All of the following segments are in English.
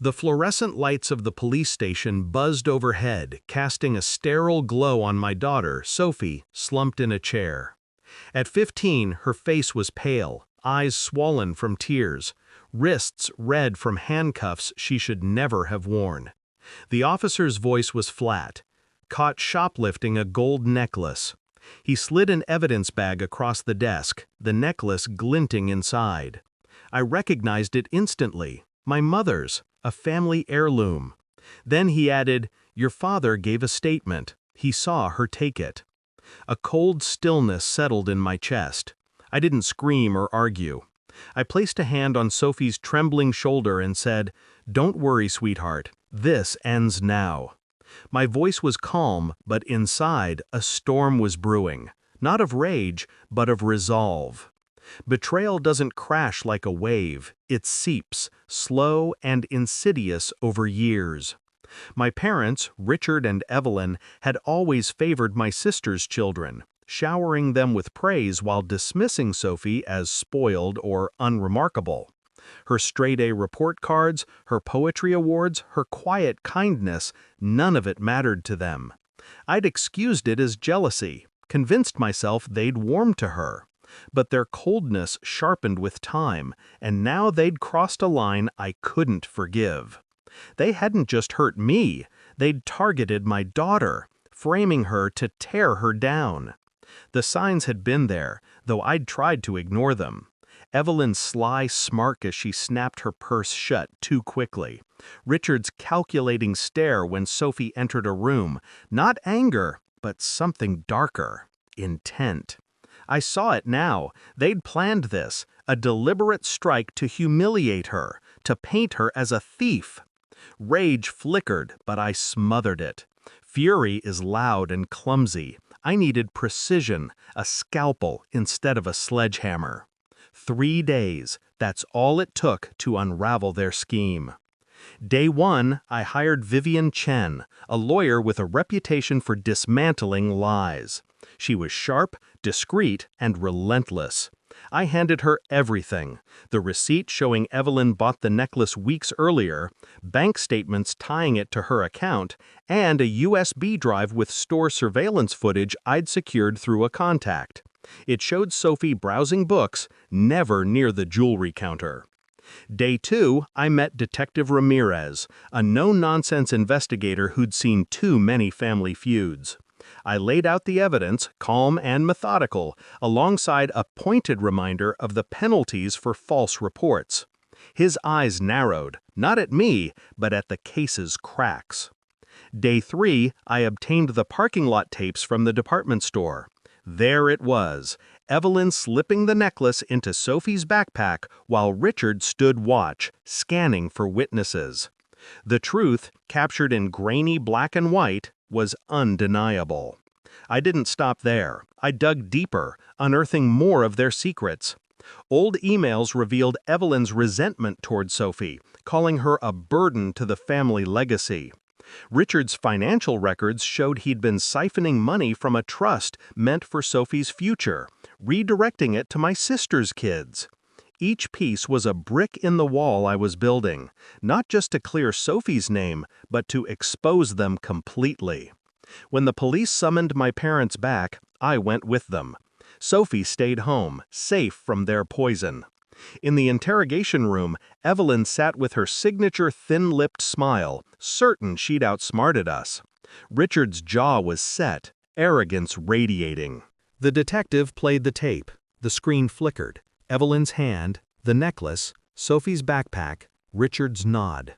The fluorescent lights of the police station buzzed overhead, casting a sterile glow on my daughter, Sophie, slumped in a chair. At 15, her face was pale, eyes swollen from tears, wrists red from handcuffs she should never have worn. The officer's voice was flat. Caught shoplifting a gold necklace. He slid an evidence bag across the desk, the necklace glinting inside. I recognized it instantly. My mother's, a family heirloom. Then he added, "Your father gave a statement. He saw her take it." A cold stillness settled in my chest. I didn't scream or argue. I placed a hand on Sophie's trembling shoulder and said, "Don't worry, sweetheart. This ends now." My voice was calm, but inside, a storm was brewing. Not of rage, but of resolve. Betrayal doesn't crash like a wave. It seeps, slow and insidious over years. My parents, Richard and Evelyn, had always favored my sister's children, showering them with praise while dismissing Sophie as spoiled or unremarkable. Her straight-A report cards, her poetry awards, her quiet kindness, none of it mattered to them. I'd excused it as jealousy, convinced myself they'd warmed to her. But their coldness sharpened with time, and now they'd crossed a line I couldn't forgive. They hadn't just hurt me, they'd targeted my daughter, framing her to tear her down. The signs had been there, though I'd tried to ignore them. Evelyn's sly smirk as she snapped her purse shut too quickly. Richard's calculating stare when Sophie entered a room, not anger, but something darker, intent. I saw it now. They'd planned this, a deliberate strike to humiliate her, to paint her as a thief. Rage flickered, but I smothered it. Fury is loud and clumsy. I needed precision, a scalpel instead of a sledgehammer. 3 days, that's all it took to unravel their scheme. Day 1, I hired Vivian Chen, a lawyer with a reputation for dismantling lies. She was sharp, discreet, and relentless. I handed her everything: the receipt showing Evelyn bought the necklace weeks earlier, bank statements tying it to her account, and a USB drive with store surveillance footage I'd secured through a contact. It showed Sophie browsing books, never near the jewelry counter. Day 2, I met Detective Ramirez, a no-nonsense investigator who'd seen too many family feuds. I laid out the evidence, calm and methodical, alongside a pointed reminder of the penalties for false reports. His eyes narrowed, not at me, but at the case's cracks. Day 3, I obtained the parking lot tapes from the department store. There it was, Evelyn slipping the necklace into Sophie's backpack while Richard stood watch, scanning for witnesses. The truth, captured in grainy black and white, was undeniable. I didn't stop there. I dug deeper, unearthing more of their secrets. Old emails revealed Evelyn's resentment toward Sophie, calling her a burden to the family legacy. Richard's financial records showed he'd been siphoning money from a trust meant for Sophie's future, redirecting it to my sister's kids. Each piece was a brick in the wall I was building, not just to clear Sophie's name, but to expose them completely. When the police summoned my parents back, I went with them. Sophie stayed home, safe from their poison. In the interrogation room, Evelyn sat with her signature thin-lipped smile, certain she'd outsmarted us. Richard's jaw was set, arrogance radiating. The detective played the tape. The screen flickered. Evelyn's hand, the necklace, Sophie's backpack, Richard's nod.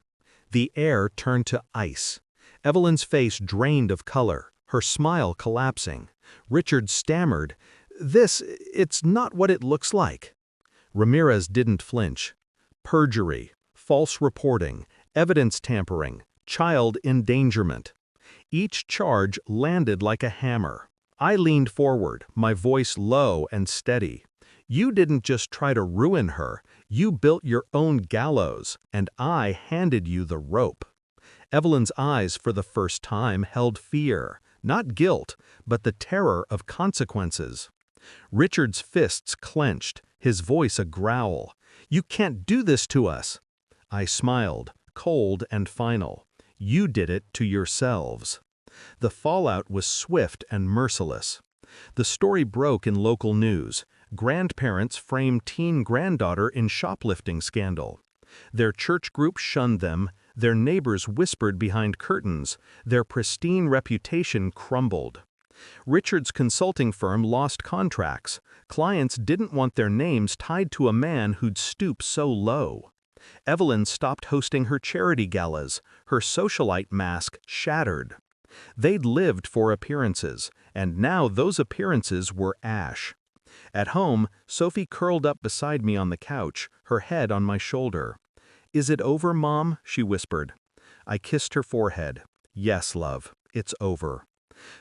The air turned to ice. Evelyn's face drained of color, her smile collapsing. Richard stammered, "It's not what it looks like." Ramirez didn't flinch. Perjury, false reporting, evidence tampering, child endangerment. Each charge landed like a hammer. I leaned forward, my voice low and steady. "You didn't just try to ruin her, you built your own gallows, and I handed you the rope." Evelyn's eyes for the first time held fear, not guilt, but the terror of consequences. Richard's fists clenched, his voice a growl. "You can't do this to us." I smiled, cold and final. You did it to yourselves. The fallout was swift and merciless. The story broke in local news. Grandparents framed teen granddaughter in shoplifting scandal. Their church group shunned them, their neighbors whispered behind curtains, their pristine reputation crumbled. Richard's consulting firm lost contracts. Clients didn't want their names tied to a man who'd stoop so low. Evelyn stopped hosting her charity galas, her socialite mask shattered. They'd lived for appearances, and now those appearances were ash. At home, Sophie curled up beside me on the couch, her head on my shoulder. "Is it over, Mom?" she whispered. I kissed her forehead. "Yes, love, it's over."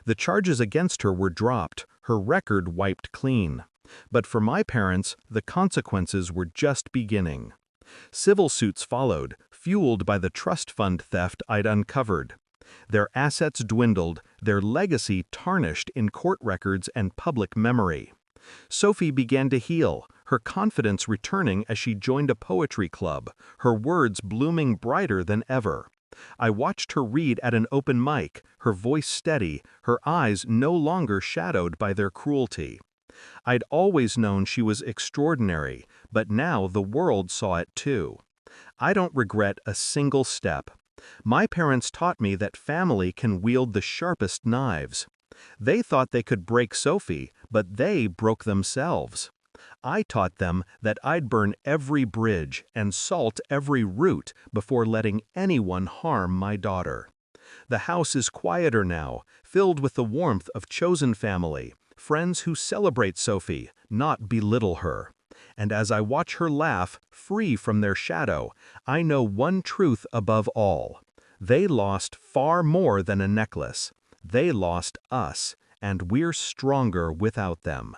The charges against her were dropped, her record wiped clean. But for my parents, the consequences were just beginning. Civil suits followed, fueled by the trust fund theft I'd uncovered. Their assets dwindled, their legacy tarnished in court records and public memory. Sophie began to heal, her confidence returning as she joined a poetry club, her words blooming brighter than ever. I watched her read at an open mic, her voice steady, her eyes no longer shadowed by their cruelty. I'd always known she was extraordinary, but now the world saw it too. I don't regret a single step. My parents taught me that family can wield the sharpest knives. They thought they could break Sophie, but they broke themselves. I taught them that I'd burn every bridge and salt every root before letting anyone harm my daughter. The house is quieter now, filled with the warmth of chosen family, friends who celebrate Sophie, not belittle her. And as I watch her laugh, free from their shadow, I know one truth above all. They lost far more than a necklace. They lost us, and we're stronger without them.